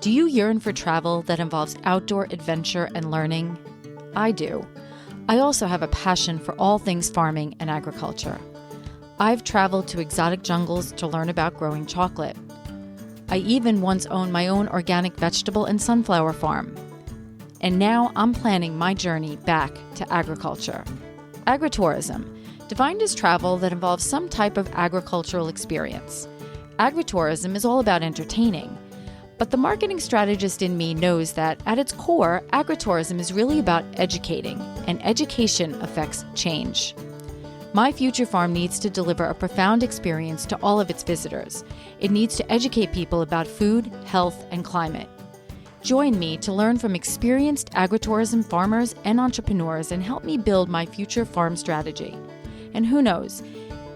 Do you yearn for travel that involves outdoor adventure and learning? I do. I also have a passion for all things farming and agriculture. I've traveled to exotic jungles to learn about growing chocolate. I even once owned my own organic vegetable and sunflower farm. And now I'm planning my journey back to agriculture. Agritourism, defined as travel that involves some type of agricultural experience. Agritourism is all about entertaining. But the marketing strategist in me knows that, at its core, agritourism is really about educating, and education affects change. My future farm needs to deliver a profound experience to all of its visitors. It needs to educate people about food, health, and climate. Join me to learn from experienced agritourism farmers and entrepreneurs and help me build my future farm strategy. And who knows,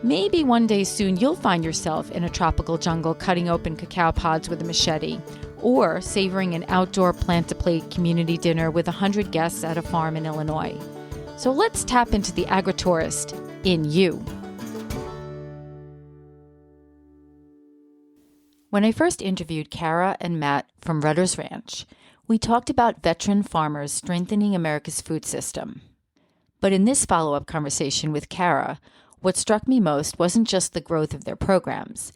maybe one day soon you'll find yourself in a tropical jungle cutting open cacao pods with a machete, or savoring an outdoor plant-to-plate community dinner with 100 guests at a farm in Illinois. So let's tap into the agritourist in you. When I first interviewed Kara and Matt from Rutters Ranch, we talked about veteran farmers strengthening America's food system. But in this follow-up conversation with Kara, what struck me most wasn't just the growth of their programs.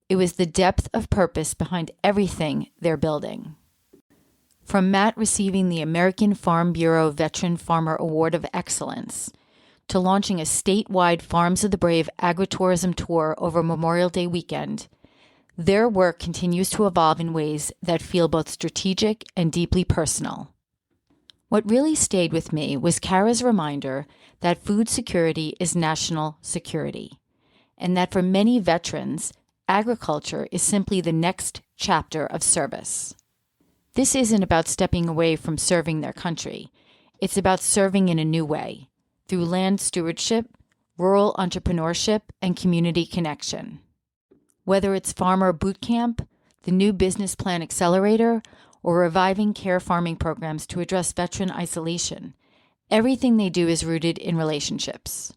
It was the depth of purpose behind everything they're building. From Matt receiving the American Farm Bureau Veteran Farmer Award of Excellence, to launching a statewide Farms of the Brave agritourism tour over Memorial Day weekend, their work continues to evolve in ways that feel both strategic and deeply personal. What really stayed with me was Kara's reminder that food security is national security, and that for many veterans, agriculture is simply the next chapter of service. This isn't about stepping away from serving their country. It's about serving in a new way, through land stewardship, rural entrepreneurship, and community connection. Whether it's Farmer Boot Camp, the new business plan accelerator, or reviving care farming programs to address veteran isolation, everything they do is rooted in relationships.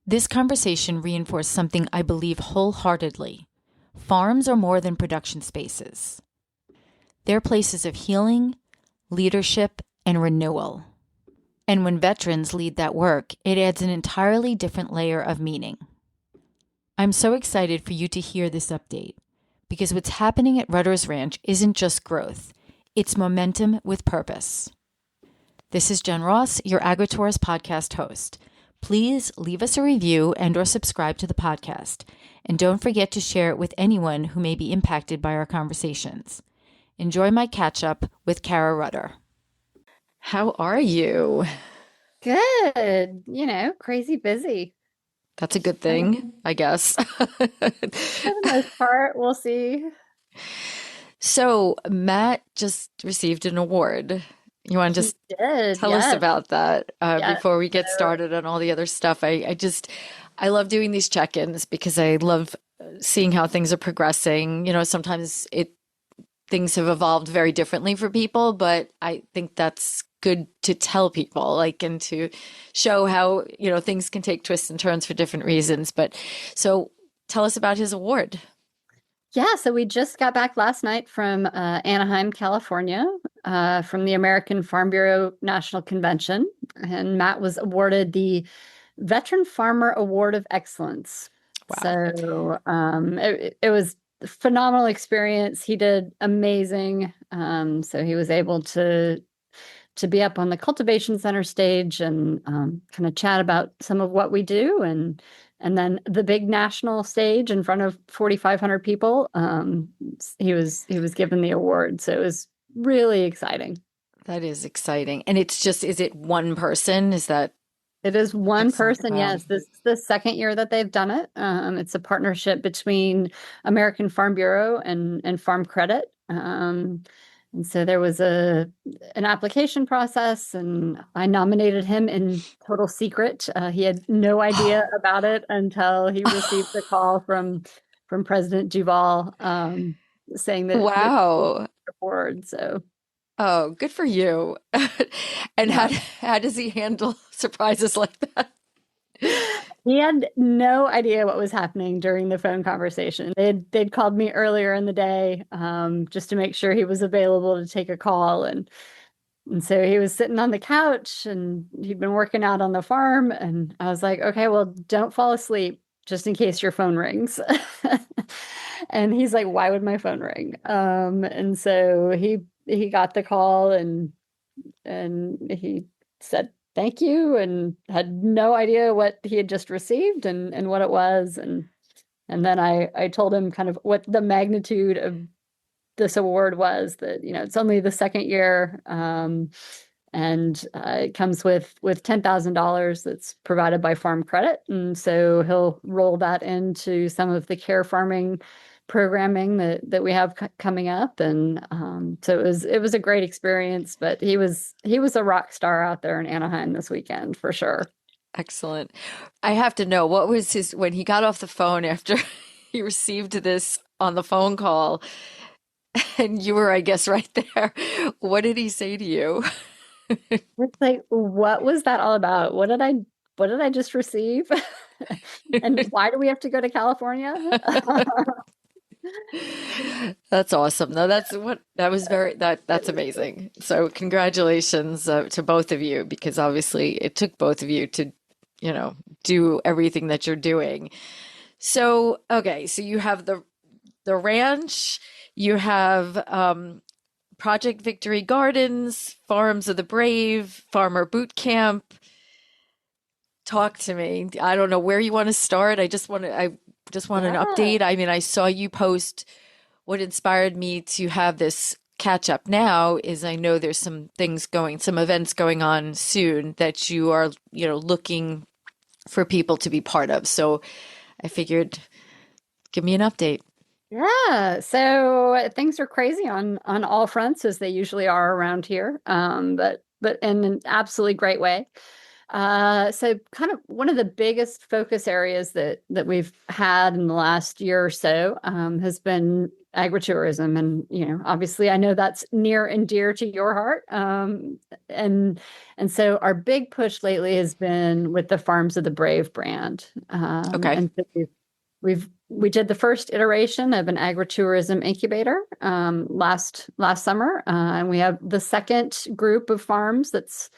This conversation reinforced something I believe wholeheartedly. Farms are more than production spaces. They're places of healing, leadership, and renewal. And when veterans lead that work, it adds an entirely different layer of meaning. I'm so excited for you to hear this update, because what's happening at Rutters Ranch isn't just growth, it's momentum with purpose. This is Jen Ross, your Agritourist podcast host. Please leave us a review and/or subscribe to the podcast, and don't forget to share it with anyone who may be impacted by our conversations. Enjoy my catch-up with Kara Rutter. How are you? Good. Crazy busy. That's a good thing, I guess. For the most part, we'll see. So Matt just received an award. You want to just tell us about that before we get started on all the other stuff? I love doing these check-ins because I love seeing how things are progressing. Sometimes things have evolved very differently for people, but I think that's good to tell people, and to show how, things can take twists and turns for different reasons. But so tell us about his award. Yeah, so we just got back last night from Anaheim, California, from the American Farm Bureau National Convention, and Matt was awarded the Veteran Farmer Award of Excellence. Wow. So it was a phenomenal experience. He did amazing. So he was able to be up on the cultivation center stage and kind of chat about some of what we do, and then the big national stage in front of 4,500 people. He was given the award, so it was really exciting. That is exciting. And is it one person? Is that? It is one person. Wow. Yes, this is the second year that they've done it. It's a partnership between American Farm Bureau and Farm Credit. And so there was an application process, and I nominated him in total secret. He had no idea about it until he received the call from President Duval saying that. Wow. Award. So. Oh, good for you. And how does he handle surprises like that? He had no idea what was happening during the phone conversation. They'd called me earlier in the day, just to make sure he was available to take a call, and so he was sitting on the couch and he'd been working out on the farm. And I was like, okay, well, don't fall asleep just in case your phone rings. And he's like, why would my phone ring? And so he got the call and he said thank you and had no idea what he had just received and what it was. And then I told him kind of what the magnitude of this award was, that, it's only the second year. And it comes with $10,000 that's provided by Farm Credit, and so he'll roll that into some of the care farming programming that we have coming up. And so it was a great experience. But he was a rock star out there in Anaheim this weekend for sure. Excellent. I have to know, what was when he got off the phone after he received this on the phone call, and you were, I guess, right there. What did he say to you? It's like, what was that all about? What did I just receive? And why do we have to go to California? That's awesome. No, that was that's amazing. So congratulations to both of you, because obviously it took both of you to, do everything that you're doing. So, okay, so you have the ranch, you have Project Victory Gardens, Farms of the Brave, Farmer Boot Camp. Talk to me. I don't know where you want to start. I just want an Yeah. update. I mean, I saw you post. What inspired me to have this catch up now is I know there's some events going on soon that you are, looking for people to be part of. So I figured, give me an update. Yeah, so things are crazy on all fronts, as they usually are around here, but in an absolutely great way. So kind of one of the biggest focus areas that we've had in the last year or so has been agritourism, and obviously I know that's near and dear to your heart. And so our big push lately has been with the Farms of the Brave brand, Okay. and so we did the first iteration of an agritourism incubator last summer, and we have the second group of farms that's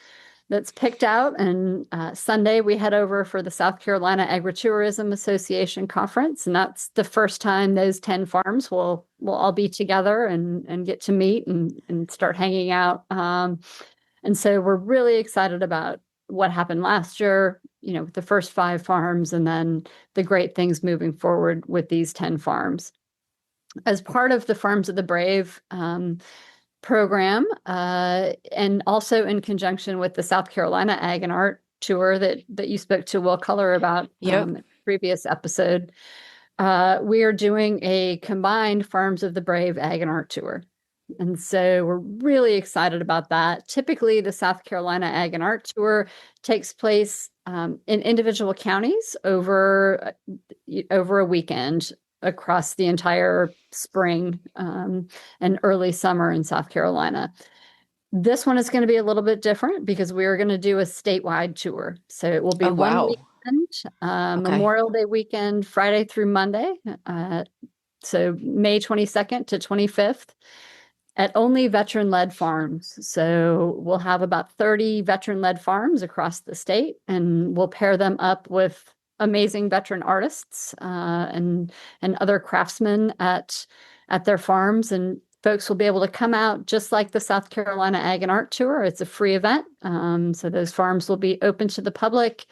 picked out. And Sunday we head over for the South Carolina Agritourism Association conference, and that's the first time those 10 farms will all be together and get to meet and start hanging out. And so we're really excited about what happened last year, with the first 5 farms, and then the great things moving forward with these 10 farms. As part of the Farms of the Brave program, and also in conjunction with the South Carolina Ag and Art Tour that you spoke to Will Color about Yep. in the previous episode, we are doing a combined Farms of the Brave Ag and Art Tour. And so we're really excited about that. Typically, the South Carolina Ag and Art Tour takes place in individual counties over a weekend across the entire spring and early summer in South Carolina. This one is going to be a little bit different because we are going to do a statewide tour. So it will be Oh, one wow. weekend, Okay. Memorial Day weekend, Friday through Monday. So May 22nd to 25th at only veteran-led farms. So we'll have about 30 veteran-led farms across the state, and we'll pair them up with amazing veteran artists and other craftsmen at their farms. And folks will be able to come out just like the South Carolina Ag and Art Tour. It's a free event. So those farms will be open to the public,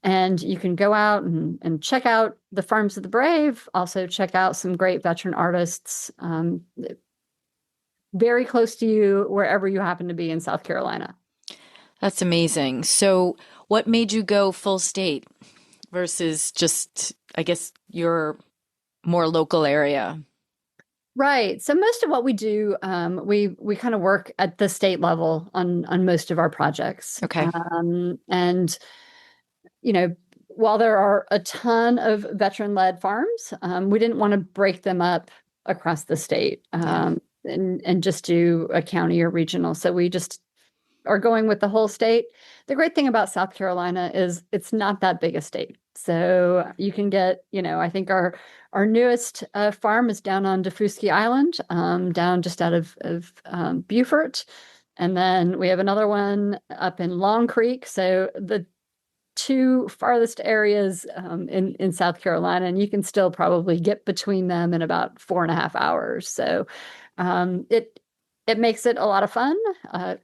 and you can go out and check out the Farms of the Brave, also check out some great veteran artists very close to you, wherever you happen to be in South Carolina. That's amazing. So what made you go full state versus just, I guess, your more local area? Right. So most of what we do, we kind of work at the state level on most of our projects. Okay. And while there are a ton of veteran-led farms, we didn't want to break them up across the state, Yeah. and just do a county or regional. So we just are going with the whole state. The great thing about South Carolina is it's not that big a state. So you can get, I think our newest farm is down on Dafuski Island, down just out of Beaufort. And then we have another one up in Long Creek. So the two farthest areas in South Carolina, and you can still probably get between them in about 4.5 hours. So it makes it a lot of fun.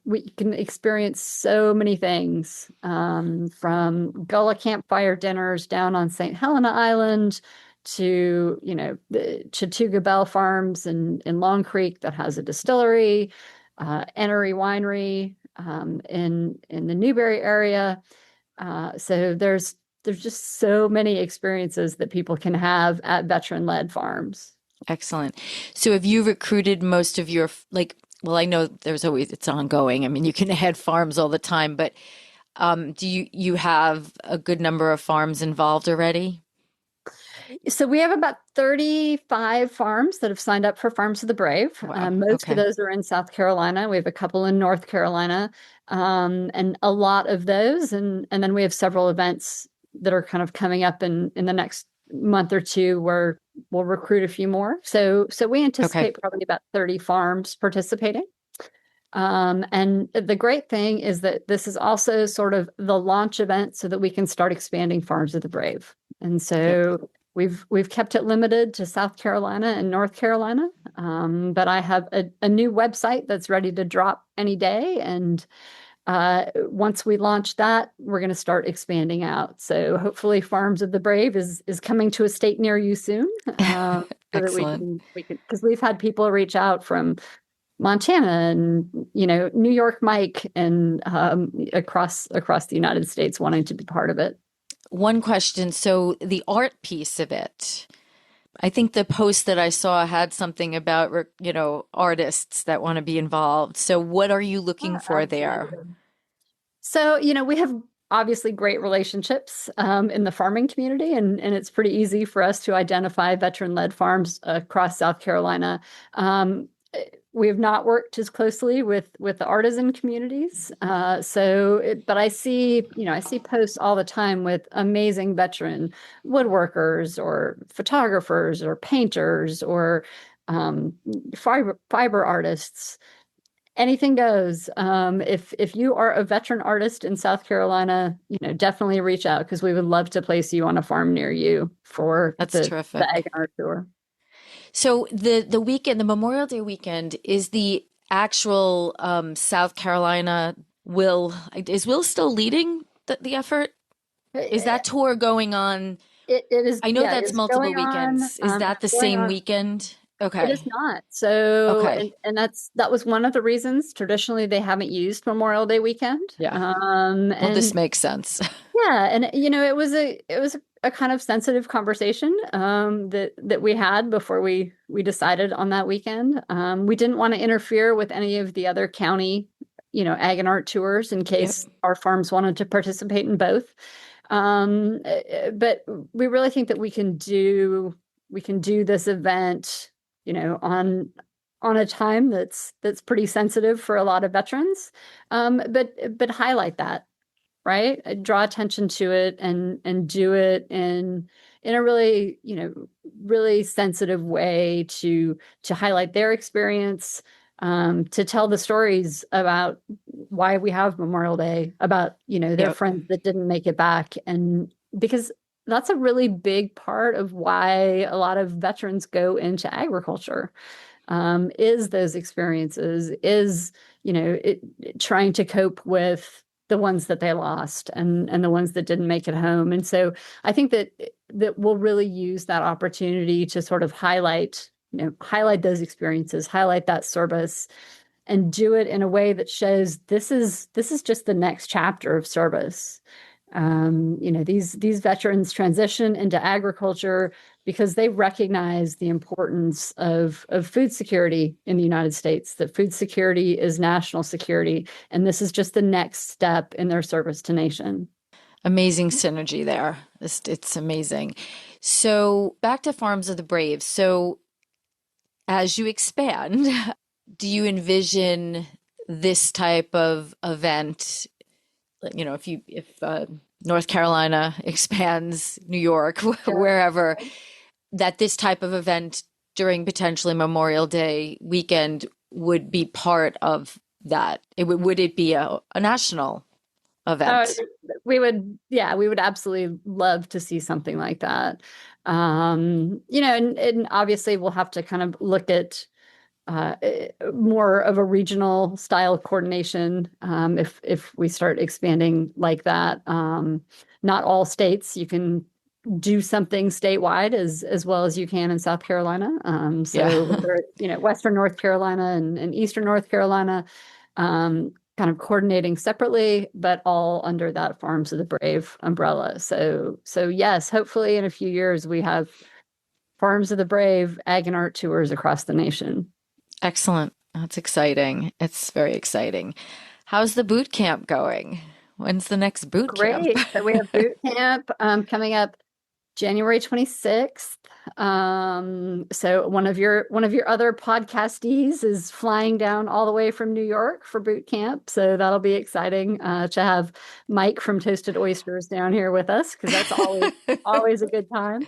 We can experience so many things, from Gullah campfire dinners down on St. Helena Island to, the Chattooga Bell Farms in Long Creek that has a distillery, Enery Winery in the Newberry area. So there's just so many experiences that people can have at veteran-led farms. Excellent. So have you recruited most of your, like, well, I know there's always, it's ongoing. I mean, you can add farms all the time, but do you have a good number of farms involved already? So we have about 35 farms that have signed up for Farms of the Brave. Wow. Most of Okay. those are in South Carolina. We have a couple in North Carolina, and a lot of those. And then we have several events that are kind of coming up in the next month or two where we'll recruit a few more. So we Okay. anticipate probably about 30 farms participating. And the great thing is that this is also sort of the launch event so that we can start expanding Farms of the Brave. And Yep. so we've kept it limited to South Carolina and North Carolina. But I have a new website that's ready to drop any day. And once we launch that, we're going to start expanding out. So hopefully Farms of the Brave is coming to a state near you soon. So that Excellent. we can, because we've had people reach out from Montana and New York Mike and across the United States wanting to be part of it. One question. So the art piece of it, I think the post that I saw had something about, artists that want to be involved. So what are you looking Yeah, for there? absolutely. So, we have obviously great relationships in the farming community, and it's pretty easy for us to identify veteran-led farms across South Carolina. Um, we have not worked as closely with the artisan communities. But I see posts all the time with amazing veteran woodworkers or photographers or painters or fiber artists. Anything goes. If you are a veteran artist in South Carolina, definitely reach out because we would love to place you on a farm near you for That's the Egg terrific. and Art Tour. So the weekend, the Memorial Day weekend, is the actual South Carolina Will still leading the effort? Is that It, tour going on? it is, I know yeah, it that's is going multiple on. weekends. Is that the It's going same on. weekend? It is Okay. not. So, Okay. and that was one of the reasons traditionally they haven't used Memorial Day weekend. Yeah. Well, this And makes sense. yeah, and it was a kind of sensitive conversation that we had before we decided on that weekend. We didn't want to interfere with any of the other county, ag and art tours in Yep. case our farms wanted to participate in both. But we really think that we can do this event, on a time that's pretty sensitive for a lot of veterans, but highlight that, right? Draw attention to it and do it in a really, really sensitive way to highlight their experience, to tell the stories about why we have Memorial Day, about, their Yep. friends that didn't make it back. And because that's a really big part of why a lot of veterans go into agriculture, is those experiences, is, trying to cope with the ones that they lost and the ones that didn't make it home. And so I think that we'll really use that opportunity to sort of highlight those experiences, highlight that service, and do it in a way that shows this is just the next chapter of service. These veterans transition into agriculture because they recognize the importance of food security in the United States, that food security is national security, and this is just the next step in their service to nation. Amazing synergy there. It's amazing. So back to Farms of the Brave. So as you expand, do you envision this type of event? If North Carolina expands, New York, Sure. wherever, that this type of event during potentially Memorial Day weekend would be part of that? Would it be a national Uh, event? yeah, we would absolutely love to see something like that. And obviously we'll have to kind of look at more of a regional style coordination if we start expanding like that. Not all states you can do something statewide as well as you can in South Carolina. Yeah. So whether it's, Western North Carolina and Eastern North Carolina, kind of coordinating separately, but all under that Farms of the Brave umbrella. So yes, hopefully in a few years we have Farms of the Brave ag and art tours across the nation. Excellent. That's exciting. It's very exciting. How's the boot camp going? When's the next boot camp? Great. So we have boot camp coming up January 26th. So one of your other podcastees is flying down all the way from New York for boot camp. So that'll be exciting to have Mike from Toasted Oysters down here with us because that's always a good time.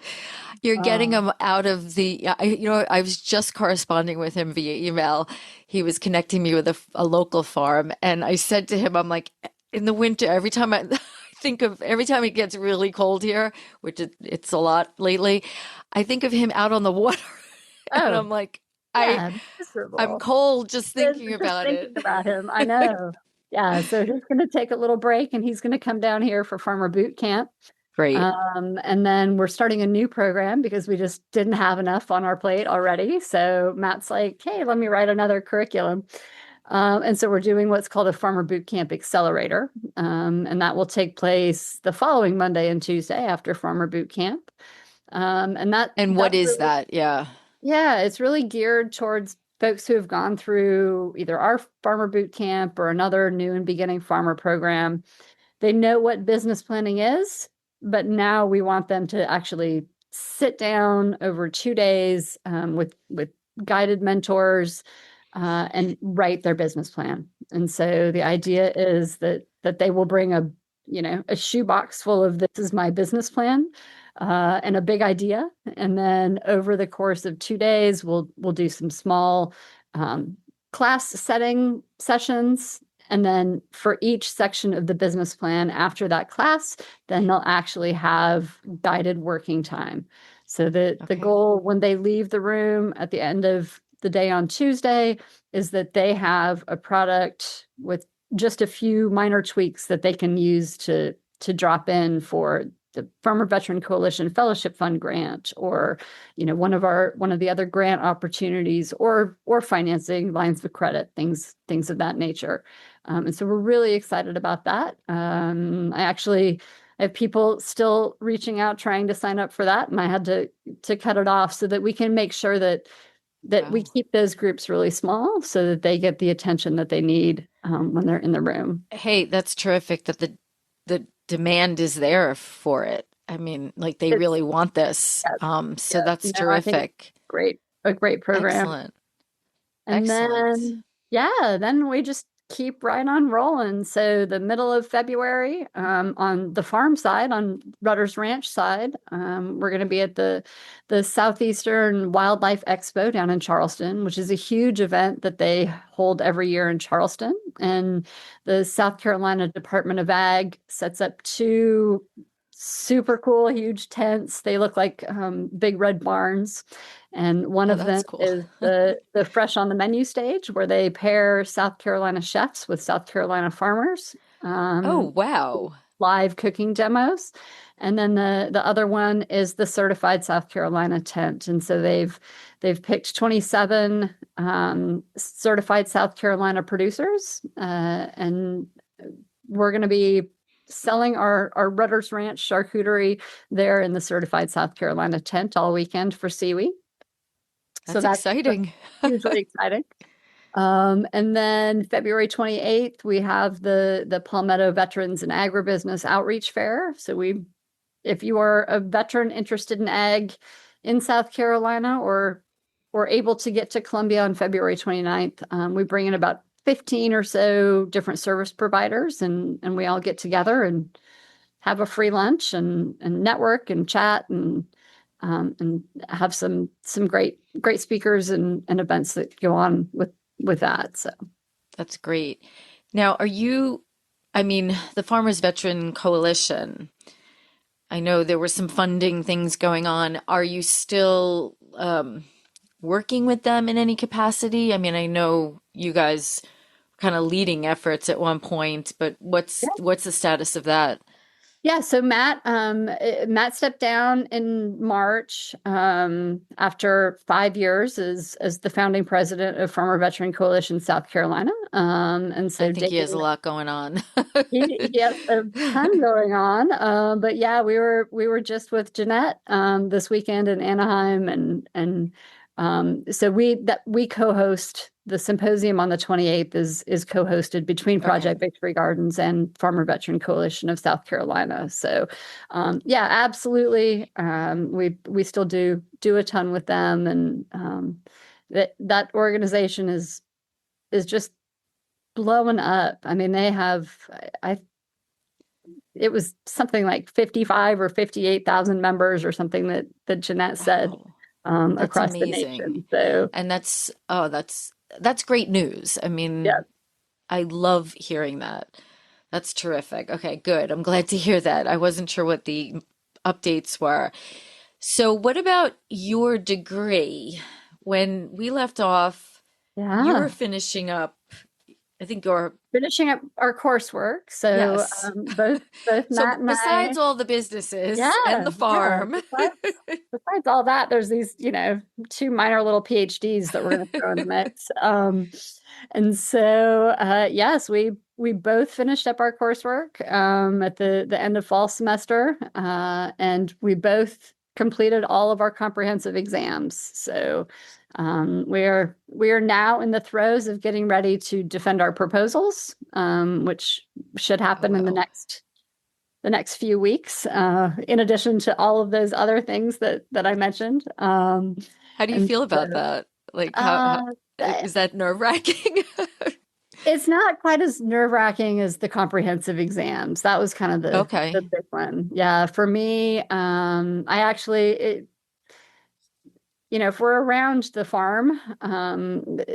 You're getting Um, him out of I was just corresponding with him via email. He was connecting me with a local farm, and I said to him, I'm like, in the winter, every time every time it gets really cold here, which it's a lot lately, I think of him out on the water, and oh, I'm like, yeah, I'm miserable. cold just thinking Just about thinking it. about him. I know. Yeah, so he's going to take a little break and he's going to come down here for farmer boot camp. Great. And then we're starting a new program because we just didn't have enough on our plate already. So Matt's like, hey, let me write another curriculum. And so we're doing what's called a farmer boot camp accelerator. And that will take place the following Monday and Tuesday after farmer boot camp. And And what that's is really, that? Yeah. yeah, it's really geared towards folks who have gone through either our farmer boot camp or another new and beginning farmer program. They know what business planning is, but now we want them to actually sit down over 2 days with guided mentors and write their business plan. And so the idea is that they will bring a shoebox full of this is my business plan and a big idea. And then over the course of 2 days, we'll do some small class setting sessions. And then for each section of the business plan after that class, then they'll actually have guided working time. So the Okay. goal when they leave the room at the end of the day on Tuesday is that they have a product with just a few minor tweaks that they can use to drop in for the Farmer Veteran Coalition Fellowship Fund grant, or one of the other grant opportunities, or financing lines of credit, things of that nature. And so we're really excited about that. I have people still reaching out trying to sign up for that, and I had to cut it off so that we can make sure that we Wow. keep those groups really small so that they get the attention that they need when they're in the room. Hey, that's terrific that the demand is there for it. I mean, like they It's really want this. Yes, So yes. that's No, I think it's terrific. a great program. Excellent. And Excellent. then we just keep right on rolling. So the middle of February, on the farm side, on Rutters Ranch side, we're going to be at the Southeastern Wildlife Expo down in Charleston, which is a huge event that they hold every year in Charleston. And the South Carolina Department of Ag sets up two super cool, huge tents. They look like big red barns. And one Oh, of them that's cool. is the Fresh on the Menu stage, where they pair South Carolina chefs with South Carolina farmers, Oh, um, wow. live cooking demos. And then the other one is the Certified South Carolina tent. And so they've picked 27 certified South Carolina producers, and we're going to be selling our Rutters Ranch charcuterie there in the Certified South Carolina tent all weekend for Seaweed. So That's that's exciting. hugely exciting. And then February 28th, we have the Palmetto Veterans and Agribusiness Outreach Fair. So if you are a veteran interested in ag in South Carolina, or able to get to Columbia on February 29th, we bring in about 15 or so different service providers, and we all get together and have a free lunch and network and chat and have some great speakers and events that go on with that. So That's great. Now, I mean, the Farmers Veteran Coalition, I know there were some funding things going on. Are you still working with them in any capacity? I mean, I know you guys kind of leading efforts at one point, but what's the status of that? yeah, so Matt stepped down in March after 5 years as the founding president of Farmer Veteran Coalition South Carolina. And I so think he has a Dane, lot going on. he has a ton going on. But yeah, we were just with Jeanette this weekend in Anaheim, and so we co-host the symposium on the 28th is co-hosted between Okay. Project Victory Gardens and Farmer Veteran Coalition of South Carolina. So yeah, absolutely. We still do a ton with them, and that organization is just blowing up. I mean, they have I it was something like 55 or 58,000 members or something that Jeanette said Wow. That's across the amazing. nation. So And that's great news. I yeah. mean, I love hearing that. That's terrific. Okay, good. I'm glad to hear that. I wasn't sure what the updates were. So, what about your degree? When we left off, you were Yeah. finishing up, I think you're, Finishing up our coursework. So yes. both So, Matt and I, besides all the yeah, businesses and the yeah. farm, Besides all that, there's these, two minor little PhDs that we're going to throw in the mix. And so, yes, we both finished up our coursework at the end of fall semester, and we both completed all of our comprehensive exams. So, we are now in the throes of getting ready to defend our proposals, which should oh, happen in wow. the next few weeks, in addition to all of those other things that I mentioned. How do you And feel so, about that? Like, how uh, is that nerve-wracking? it's not quite as nerve-wracking as the comprehensive exams. That was kind of the Okay. big one. Yeah, for me, I actually, if we're around the farm,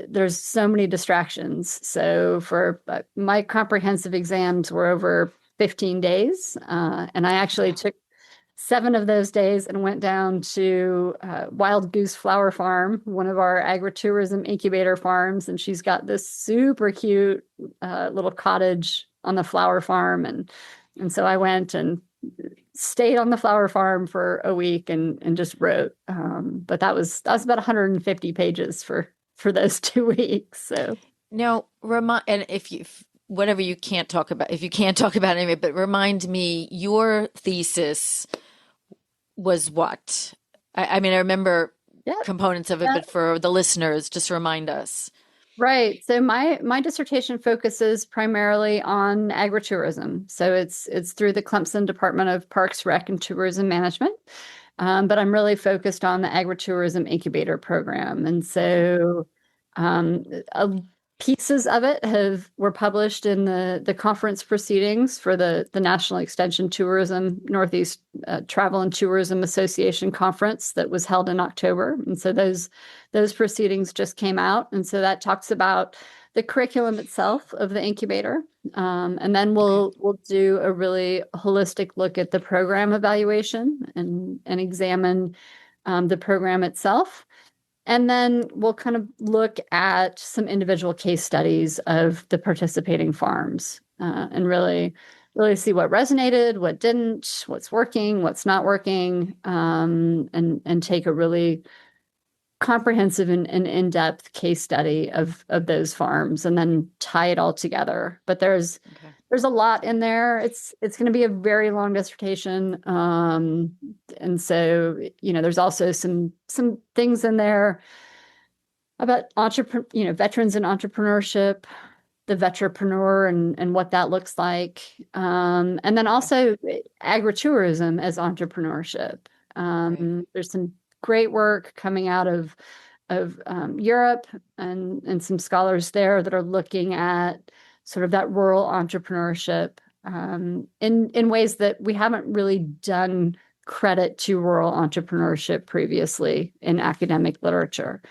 there's so many distractions. So for my comprehensive exams were over 15 days, and I actually Wow. took 7 of those days and went down to Wild Goose Flower Farm, one of our agritourism incubator farms, and she's got this super cute little cottage on the flower farm, and so I went and stayed on the flower farm for a week and just wrote. But that was about 150 pages for those 2 weeks. So Now, remind, and whatever you can't talk about, if you can't talk about any of it, but remind me, your thesis was what? I mean, I remember yeah, components of it, yeah. but for the listeners, just remind us. Right. So my dissertation focuses primarily on agritourism. So it's through the Clemson Department of Parks, Rec, and Tourism Management. But I'm really focused on the agritourism incubator program. And Okay. so um, uh, pieces of it were published in the conference proceedings for the National Extension Tourism Northeast Travel and Tourism Association conference that was held in October. And so those proceedings just came out. And so that talks about the curriculum itself of the incubator. And then Okay. we'll do a really holistic look at the program evaluation and examine the program itself. And then we'll kind of look at some individual case studies of the participating farms and really see what resonated, what didn't, what's working, what's not working, and take a really comprehensive and in-depth case study of those farms and then tie it all together. But Okay. there's a lot in there. It's going to be a very long dissertation. And so, there's also some things in there about veterans and entrepreneurship, the vetrepreneur and what that looks like. And then Okay. also agritourism as entrepreneurship. Right. There's some great work coming out of Europe and some scholars there that are looking at sort of that rural entrepreneurship in ways that we haven't really done credit to rural entrepreneurship previously in academic literature.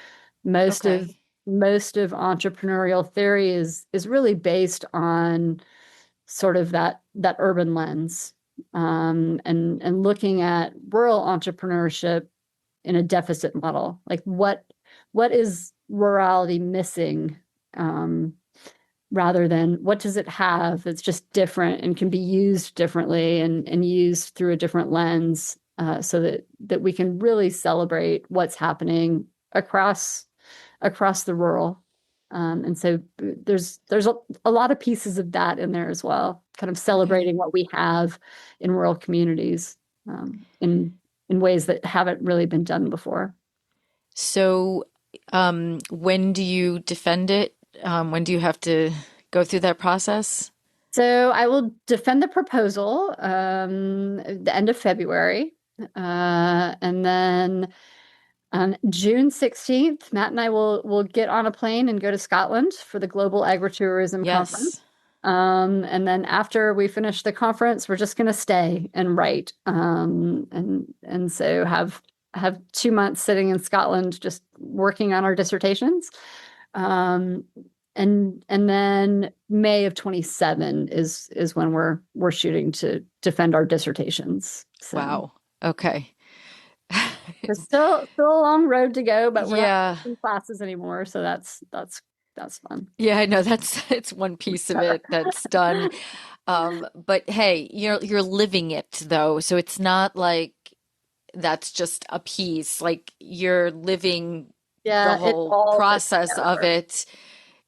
Most of Okay. most of entrepreneurial theory is really based on sort of that urban lens, and looking at rural entrepreneurship in a deficit model. Like what is rurality missing, um, rather than what does it have that's just different and can be used differently and used through a different lens, so that we can really celebrate what's happening across the rural. And so there's a lot of pieces of that in there as well, kind of Okay. celebrating what we have in rural communities, in ways that haven't really been done before. So, when do you defend it? When do you have to go through that process? So I will defend the proposal, the end of February. And then on June 16th, Matt and I will get on a plane and go to Scotland for the Global Agritourism Conference. Yes. And then after we finish the conference, we're just going to stay and write. And so have 2 months sitting in Scotland just working on our dissertations. Um, and then May of 27 is when we're shooting to defend our dissertations. So Wow. Okay. there's still a long road to go, but we're not Yeah. in classes anymore, so that's fun. Yeah, I know that's it's one piece of it that's done. But hey, you're living it though, so it's not like that's just a piece. Like you're living the Yeah, it whole all fits process of together. it.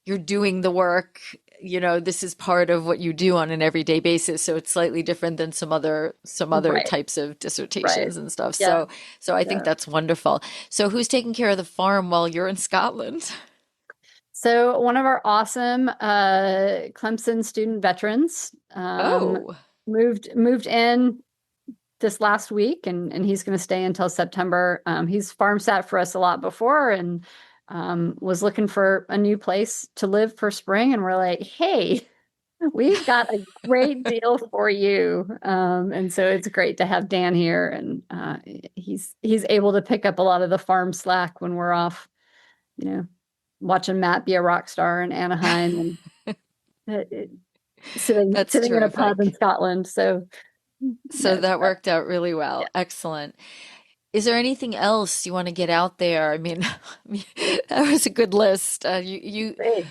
You're doing the work. This is part of what you do on an everyday basis. So it's slightly different than some other Right, types of right. dissertations and stuff. Yeah, So I think yeah. that's wonderful. So who's taking care of the farm while you're in Scotland? So one of our awesome Clemson student veterans, Oh, moved in this last week, and he's going to stay until September. He's farm sat for us a lot before, and was looking for a new place to live for spring. And we're like, hey, we've got a great deal for you. And so it's great to have Dan here, and he's able to pick up a lot of the farm slack when we're off, you know, watching Matt be a rock star in Anaheim, and sitting that's sitting in a pub in terrific. Scotland. So So no, that worked out really well. Excellent. Is there anything else you want to get out there? I mean, that was a good list. great.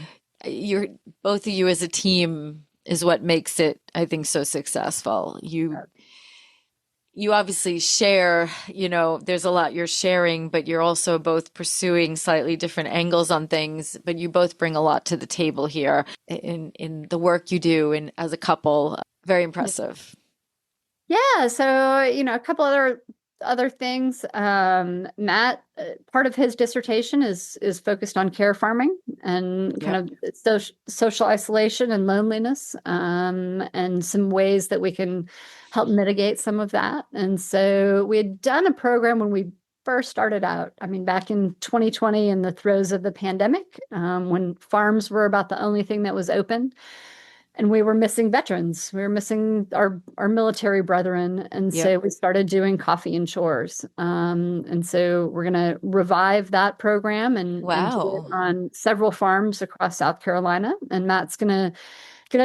You're both of you as a team is what makes it, I think, so successful. You obviously share, there's a lot you're sharing, but you're also both pursuing slightly different angles on things, but you both bring a lot to the table here in the work you do and as a couple. Very impressive. Yeah, so a couple other things. Matt, part of his dissertation is focused on care farming and kind Yep. of social isolation and loneliness, and some ways that we can help mitigate some of that. And so we had done a program when we first started out. I mean, back in 2020, in the throes of the pandemic, when farms were about the only thing that was open, and we were missing veterans. We were missing our military brethren, and Yep. so we started doing coffee and chores. And so we're going to revive that program and do it Wow. on several farms across South Carolina. And Matt's gonna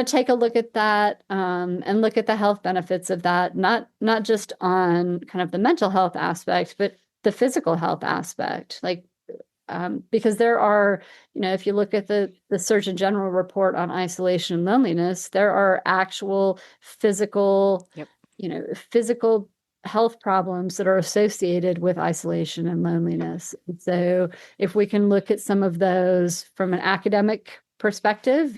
take a look at that, and look at the health benefits of that, not just on kind of the mental health aspect, but the physical health aspect. Like, because there are, if you look at the Surgeon General report on isolation and loneliness, there are actual Yep. physical health problems that are associated with isolation and loneliness. And so if we can look at some of those from an academic perspective,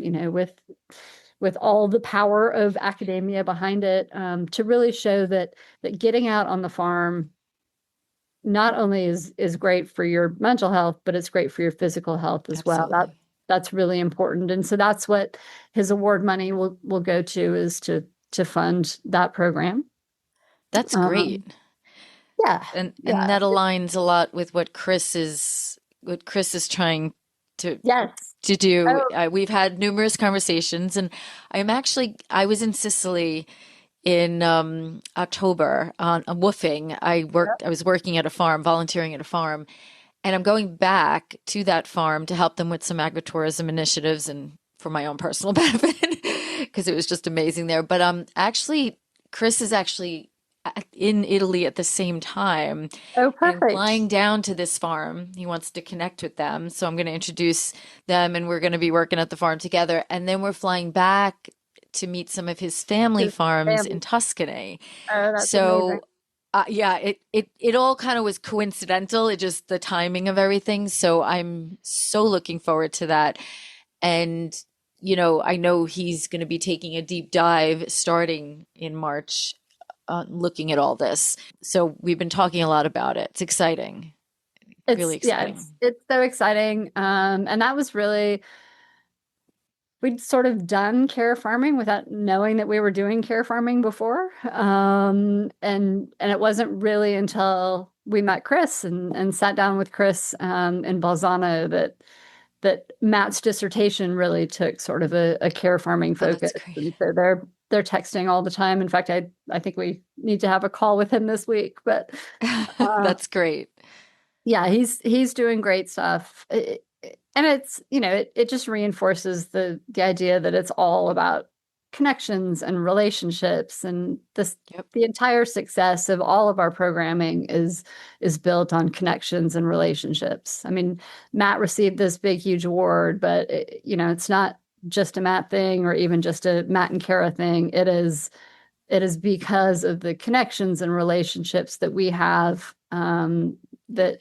with all the power of academia behind it, to really show that getting out on the farm not only is great for your mental health, but it's great for your physical health as well. Absolutely. That's really important. And so that's what his award money will go to, is to fund that program. That's Um, great. yeah, And yeah, that aligns a lot with what Chris is trying Yes. to do. Oh, We've had numerous conversations, and I was in Sicily in October on woofing. yep. I was working at a farm, volunteering at a farm, and I'm going back to that farm to help them with some agritourism initiatives and for my own personal benefit because it was just amazing there. But actually, Chris is actually in Italy at the same time Oh, and perfect. flying down to this farm. He wants to connect with them. So I'm going to introduce them and we're going to be working at the farm together. And then we're flying back to meet some of his family His farms in family. Tuscany. Oh, that's amazing. So yeah, it all kind of was coincidental. It just the timing of everything. So I'm so looking forward to that. And I know he's going to be taking a deep dive starting in March, looking at all this. So we've been talking a lot about it. It's exciting, really exciting. It's so exciting. And that was really we'd sort of done care farming without knowing that we were doing care farming before. And it wasn't really until we met Chris and sat down with Chris in Bolzano that Matt's dissertation really took sort of a care farming Oh, that's focus. great. And so they're texting all the time. In fact, I think we need to have a call with him this week. But That's great. yeah, he's doing great stuff. And it's, it just reinforces the idea that it's all about connections and relationships, and Yep. the entire success of all of our programming is built on connections and relationships. I mean, Matt received this big huge award, but it's not just a Matt thing or even just a Matt and Kara thing. It is because of the connections and relationships that we have, that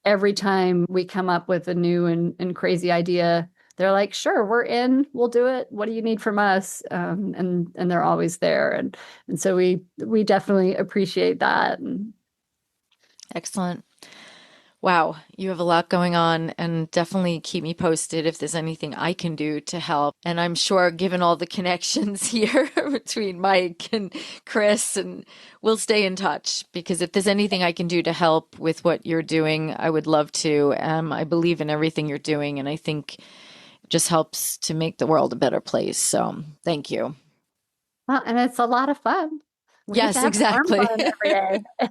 every time we come up with a new and crazy idea, they're like, sure, we're in, we'll do it. What do you need from us? And they're always there. And so we definitely appreciate that. And Excellent. Wow, you have a lot going on, and definitely keep me posted if there's anything I can do to help. And I'm sure, given all the connections here between Mike and Chris, and we'll stay in touch because if there's anything I can do to help with what you're doing, I would love to. I believe in everything you're doing, and I think it just helps to make the world a better place. So thank you. well, and it's a lot of fun. We get to Yes, have farm exactly. fun every day.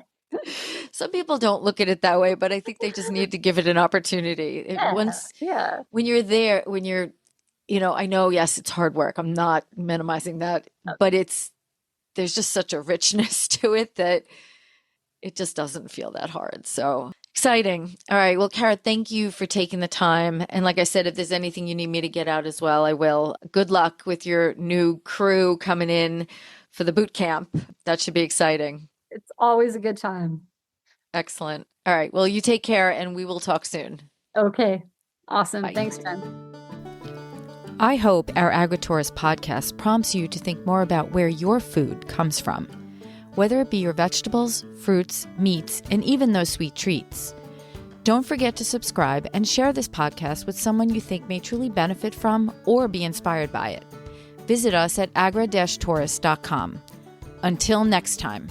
Some people don't look at it that way, but I think they just need to give it an opportunity. Yeah, Once yeah. when you're there, I know, yes, it's hard work. I'm not minimizing that, but there's just such a richness to it that it just doesn't feel that hard. So exciting. All right. Well, Kara, thank you for taking the time. And like I said, if there's anything you need me to get out as well, I will. Good luck with your new crew coming in for the boot camp. That should be exciting. It's always a good time. Excellent. All right. Well, you take care and we will talk soon. Okay. Awesome. Bye. Thanks, Jen. I hope our Agritourist podcast prompts you to think more about where your food comes from, whether it be your vegetables, fruits, meats, and even those sweet treats. Don't forget to subscribe and share this podcast with someone you think may truly benefit from or be inspired by it. Visit us at agra-tourist.com. Until next time.